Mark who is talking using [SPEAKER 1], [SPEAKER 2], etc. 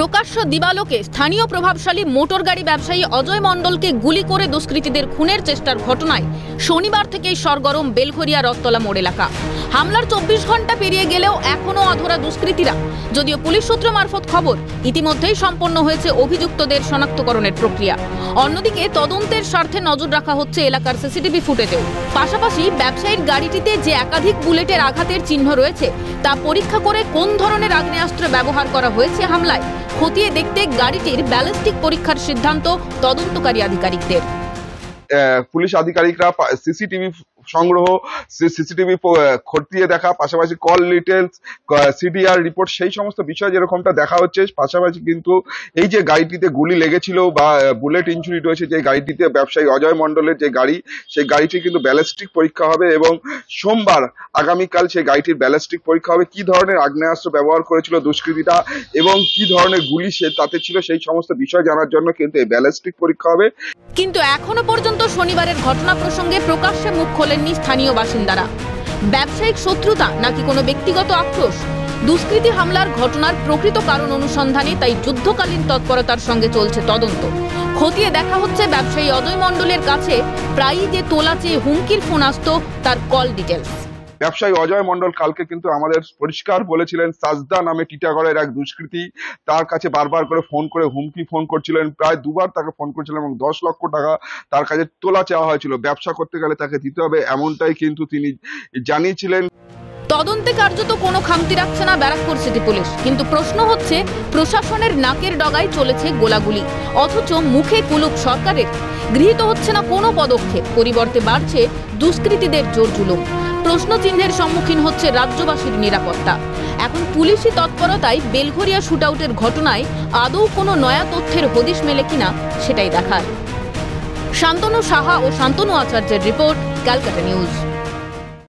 [SPEAKER 1] প্রকাশ্য দিবালোকে স্থানীয় প্রভাবশালী মোটর গাড়ি ব্যবসায়ী অজয় মণ্ডলকে গুলি করে দুষ্কৃতীদের খুনের চেষ্টার ঘটনায় শনিবার থেকেই সরগরম বেলঘরিয়া রথতলা মোড় এলাকা। হামলার 24 ঘন্টা পেরিয়ে গেলেও এখনও অধরা দুষ্কৃতীরা। যদিও পুলিশ সূত্র মারফত খবর ইতিমধ্যেই সম্পন্ন হয়েছে অভিযুক্তদের শনাক্তকরণের প্রক্রিয়া। অন্যদিকে তদন্তের স্বার্থে নজর রাখা হচ্ছে এলাকার সিসিটিভি ফুটেজেও। পাশাপাশি ব্যবসায়ীর গাড়িটিতে যে একাধিক বুলেটের আঘাতের চিহ্ন রয়েছে তা পরীক্ষা করে কোন ধরনের আগ্নেয়াস্ত্র ব্যবহার করা হয়েছে হামলায় খতিয়ে দেখতে গাড়িটির ব্যালিস্টিক পরীক্ষার সিদ্ধান্ত তদন্তকারী আধিকারিকদের।
[SPEAKER 2] পুলিশ আধিকারিকরা সিসিটিভি সংগ্রহ, সিসিটিভি খতিয়ে দেখা, পাশাপাশি কল ডিটেলস, সিডিআর রিপোর্ট, সেই সমস্ত বিষয় যেরকমটা দেখা হচ্ছে। পাশাপাশি কিন্তু এই যে গাড়িটিতে গুলি লেগেছিল বা বুলেট ইনজুরি রয়েছে, যে গাড়িটিতে ব্যবসায়ী অজয় মণ্ডলের যে গাড়ি, সেই গাড়িটি কিন্তু ব্যালিস্টিক পরীক্ষা হবে এবং সোমবার আগামীকাল সেই গাড়িটির ব্যালিস্টিক পরীক্ষা হবে। কি ধরনের আগ্নেয়াস্ত্র ব্যবহার করেছিল দুষ্কৃতীরা এবং কি ধরনের গুলি সে তাতে ছিল, সেই সমস্ত বিষয় জানার জন্য কিন্তু এই ব্যালিস্টিক পরীক্ষা হবে।
[SPEAKER 1] কিন্তু এখনো পর্যন্ত শনিবারের ঘটনা প্রসঙ্গে প্রকাশ্যে মুখ খোলেননি স্থানীয় বাসিন্দারা। ব্যবসায়িক শত্রুতা নাকি কোনো ব্যক্তিগত আক্রোশ? দুষ্কৃতী হামলার ঘটনার প্রকৃত কারণ অনুসন্ধানে তাই যুদ্ধকালীন তৎপরতার সঙ্গে চলছে তদন্ত। খতিয়ে দেখা হচ্ছে ব্যবসায়ী অজয় মণ্ডলের কাছে প্রায়ই যে তোলা চেয়ে হুমকির ফোন আসতো তার কল ডিটেলস।
[SPEAKER 2] ব্যবসায়ী অজয় মণ্ডল কালকে কিন্তু আমাদের পরিষ্কার বলেছিলেন, সাজদা নামে টিটাগড়ের এক দুষ্কৃতী তার কাছে বারবার করে হুমকি ফোন করছিলেন। প্রায় দুবার তাকে ফোন করছিলেন এবং 10 লক্ষ টাকা তার কাছে তোলা চাওয়া হয়েছিল। ব্যবসা করতে গেলে তাকে দিতে হবে, এমনটাই কিন্তু তিনি জানিয়েছিলেন।
[SPEAKER 1] তদন্তে কার্যত কোনো খামতি রাখছে না ব্যারাকপুর সিটি পুলিশ। কিন্তু প্রশ্ন হচ্ছে, প্রশাসনের নাকের ডগায় চলেছে গোলাগুলি, অথচ মুখে কুলুপ সরকারের। গৃহীত হচ্ছে না কোনো পদক্ষেপ, পরিবর্তে বাড়ছে দুষ্কৃতীদের জোর জুলুম। প্রশ্ন চিহ্নের সম্মুখীন হচ্ছে রাজ্যবাসীর নিরাপত্তা। এখন পুলিশি তৎপরতায় বেলঘরিয়া শুটআউটের ঘটনায় আদৌ কোনো নয়া তথ্যের হদিশ মেলে কিনা সেটাই দেখার। শান্তনু সাহা ও শান্তনু আচার্যের রিপোর্ট, ক্যালকাটা নিউজ।